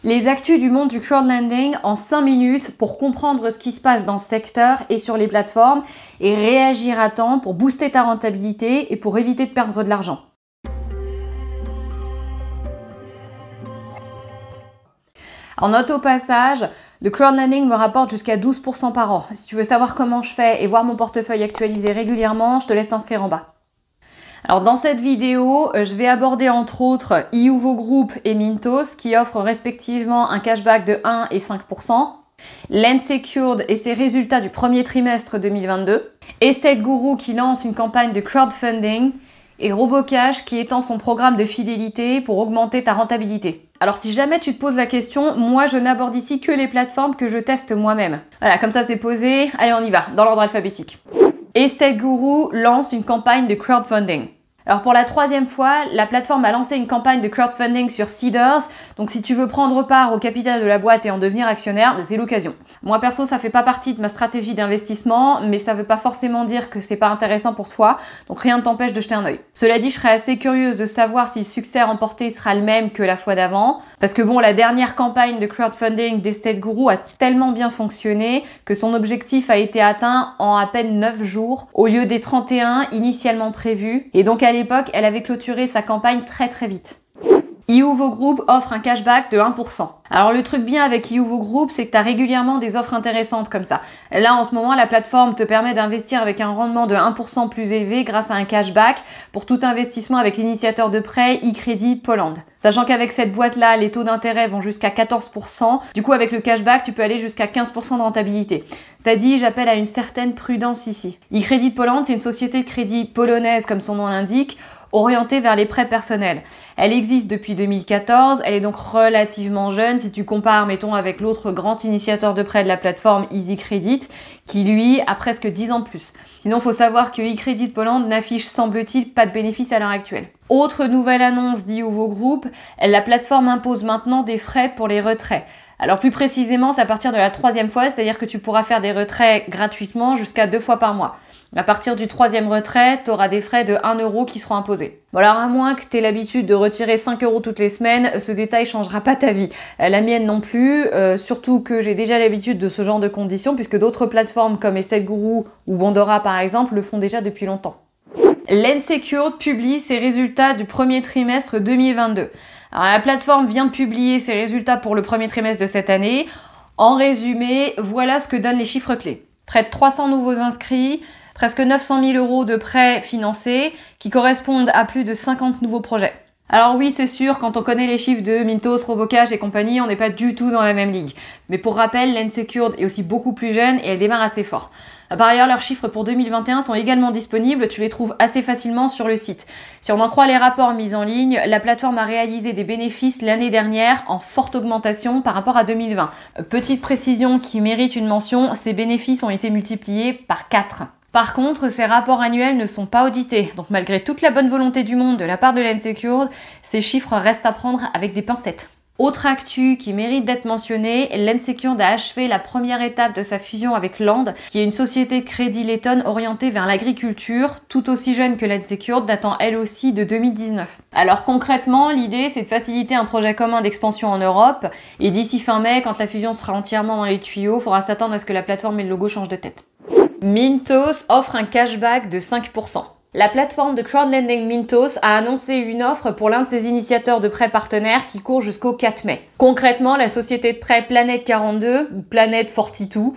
Les actus du monde du crowdlending en 5 minutes pour comprendre ce qui se passe dans ce secteur et sur les plateformes et réagir à temps pour booster ta rentabilité et pour éviter de perdre de l'argent. En note au passage, le crowdlending me rapporte jusqu'à 12% par an. Si tu veux savoir comment je fais et voir mon portefeuille actualisé régulièrement, je te laisse t'inscrire en bas. Alors dans cette vidéo, je vais aborder entre autres Iuvo Group et Mintos qui offrent respectivement un cashback de 1 et 5%, Lensecured et ses résultats du premier trimestre 2022, Estate Guru qui lance une campagne de crowdfunding et Robocash qui étend son programme de fidélité pour augmenter ta rentabilité. Alors si jamais tu te poses la question, moi je n'aborde ici que les plateformes que je teste moi-même. Voilà, comme ça c'est posé, allez on y va, dans l'ordre alphabétique. Estate Guru lance une campagne de crowdfunding. Alors pour la 3e fois, la plateforme a lancé une campagne de crowdfunding sur Seedrs, donc si tu veux prendre part au capital de la boîte et en devenir actionnaire, c'est l'occasion. Moi perso, ça fait pas partie de ma stratégie d'investissement, mais ça veut pas forcément dire que c'est pas intéressant pour toi, donc rien ne t'empêche de jeter un œil. Cela dit, je serais assez curieuse de savoir si le succès remporté sera le même que la fois d'avant, parce que bon, la dernière campagne de crowdfunding d'Estate Guru a tellement bien fonctionné que son objectif a été atteint en à peine 9 jours, au lieu des 31 initialement prévus, et donc à l'époque, elle avait clôturé sa campagne très vite. Iuvo Group offre un cashback de 1%. Alors le truc bien avec Iuvo Group, c'est que tu as régulièrement des offres intéressantes comme ça. Là en ce moment, la plateforme te permet d'investir avec un rendement de 1% plus élevé grâce à un cashback pour tout investissement avec l'initiateur de prêt iCredit Poland. Sachant qu'avec cette boîte-là, les taux d'intérêt vont jusqu'à 14%. Du coup, avec le cashback, tu peux aller jusqu'à 15% de rentabilité. Ça dit, j'appelle à une certaine prudence ici. iCredit Poland, c'est une société de crédit polonaise, comme son nom l'indique, orientée vers les prêts personnels. Elle existe depuis 2014, elle est donc relativement jeune si tu compares, mettons, avec l'autre grand initiateur de prêt de la plateforme EasyCredit, qui lui a presque 10 ans de plus. Sinon, faut savoir que iCredit Poland n'affiche, semble-t-il, pas de bénéfices à l'heure actuelle. Autre nouvelle annonce d'Iuvo Group, la plateforme impose maintenant des frais pour les retraits. Alors plus précisément, c'est à partir de la 3e fois, c'est-à-dire que tu pourras faire des retraits gratuitement jusqu'à 2 fois par mois. À partir du 3e retrait, tu auras des frais de 1 € qui seront imposés. Bon alors à moins que tu aies l'habitude de retirer 5 € toutes les semaines, ce détail changera pas ta vie. La mienne non plus, surtout que j'ai déjà l'habitude de ce genre de conditions puisque d'autres plateformes comme Estate Guru ou Bondora par exemple le font déjà depuis longtemps. Lensecured publie ses résultats du premier trimestre 2022. Alors, la plateforme vient de publier ses résultats pour le premier trimestre de cette année. En résumé, voilà ce que donnent les chiffres clés. Près de 300 nouveaux inscrits, presque 900 000 € de prêts financés qui correspondent à plus de 50 nouveaux projets. Alors oui, c'est sûr, quand on connaît les chiffres de Mintos, Robocash et compagnie, on n'est pas du tout dans la même ligue. Mais pour rappel, Lensecured est aussi beaucoup plus jeune et elle démarre assez fort. Par ailleurs, leurs chiffres pour 2021 sont également disponibles, tu les trouves assez facilement sur le site. Si on en croit les rapports mis en ligne, la plateforme a réalisé des bénéfices l'année dernière en forte augmentation par rapport à 2020. Petite précision qui mérite une mention, ces bénéfices ont été multipliés par 4. Par contre, ces rapports annuels ne sont pas audités, donc malgré toute la bonne volonté du monde de la part de Lensecured, ces chiffres restent à prendre avec des pincettes. Autre actu qui mérite d'être mentionnée, Lensecured a achevé la première étape de sa fusion avec Land, qui est une société de crédit lettonne orientée vers l'agriculture, tout aussi jeune que Lensecured, datant elle aussi de 2019. Alors concrètement, l'idée c'est de faciliter un projet commun d'expansion en Europe, et d'ici fin mai, quand la fusion sera entièrement dans les tuyaux, il faudra s'attendre à ce que la plateforme et le logo changent de tête. Mintos offre un cashback de 5%. La plateforme de crowdlending Mintos a annoncé une offre pour l'un de ses initiateurs de prêts partenaires qui court jusqu'au 4 mai. Concrètement, la société de prêt Planet 42 ou Planet 42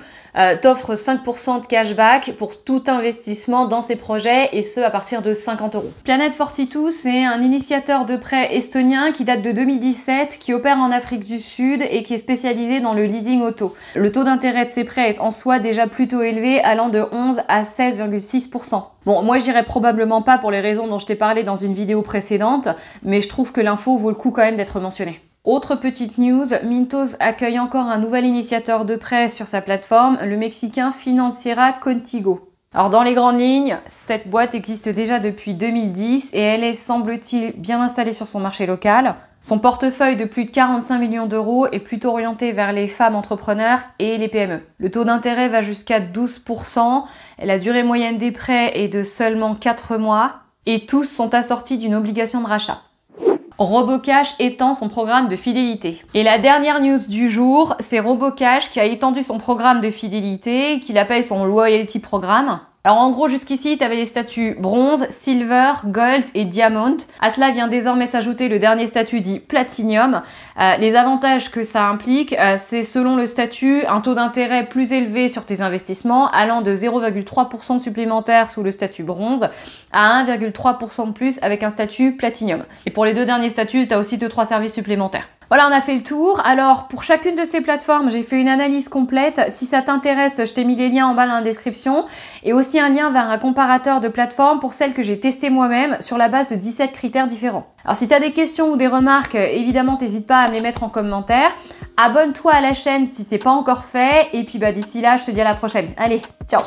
t'offre 5% de cashback pour tout investissement dans ses projets et ce à partir de 50 €. Planet 42, c'est un initiateur de prêt estonien qui date de 2017, qui opère en Afrique du Sud et qui est spécialisé dans le leasing auto. Le taux d'intérêt de ses prêts est en soi déjà plutôt élevé, allant de 11 à 16,6%. Bon, moi j'irai probablement pas pour les raisons dont je t'ai parlé dans une vidéo précédente, mais je trouve que l'info vaut le coup quand même d'être mentionnée. Autre petite news, Mintos accueille encore un nouvel initiateur de prêt sur sa plateforme, le Mexicain Financiera Contigo. Alors dans les grandes lignes, cette boîte existe déjà depuis 2010 et elle est, semble-t-il, bien installée sur son marché local. Son portefeuille de plus de 45 millions d'euros est plutôt orienté vers les femmes entrepreneurs et les PME. Le taux d'intérêt va jusqu'à 12%, la durée moyenne des prêts est de seulement 4 mois et tous sont assortis d'une obligation de rachat. Robocash étend son programme de fidélité. Et la dernière news du jour, c'est Robocash qui a étendu son programme de fidélité, qu'il appelle son Loyalty Programme. Alors en gros, jusqu'ici, tu avais les statuts bronze, silver, gold et diamond. À cela vient désormais s'ajouter le dernier statut dit platinum. Les avantages que ça implique, c'est selon le statut, un taux d'intérêt plus élevé sur tes investissements, allant de 0,3% supplémentaire sous le statut bronze à 1,3% de plus avec un statut platinum. Et pour les deux derniers statuts, tu as aussi 2-3 services supplémentaires. Voilà, on a fait le tour. Alors, pour chacune de ces plateformes, j'ai fait une analyse complète. Si ça t'intéresse, je t'ai mis les liens en bas dans la description et aussi un lien vers un comparateur de plateformes pour celles que j'ai testées moi-même sur la base de 17 critères différents. Alors, si tu as des questions ou des remarques, évidemment, n'hésite pas à me les mettre en commentaire. Abonne-toi à la chaîne si c'est pas encore fait. Et puis, d'ici là, je te dis à la prochaine. Allez, ciao!